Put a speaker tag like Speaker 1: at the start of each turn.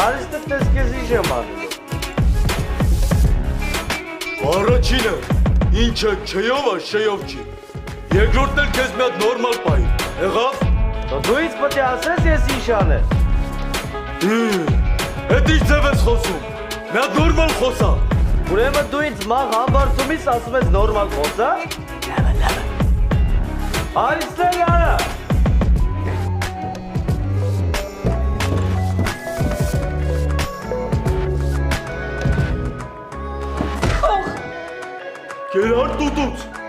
Speaker 1: Արիստը տես քեզ ինչ եմ անում։
Speaker 2: Առաջինը, ինչը չյով է, շեյով չի։ Երկրորդն էլ քեզ մի հատ նորմալ պահի։ Եղավ։
Speaker 1: Դու ինձ պետք է ասես ես ինչ անեմ։
Speaker 2: Էդ ինչ ձև ես խոսում։ Մի հատ նորմալ խոսա։
Speaker 1: Ուրեմն դու ինձ մաղ համբարձումից ասում ես նորմալ խոսա։ Լավը։ Արիստել արա։
Speaker 2: Գերար տուտուց։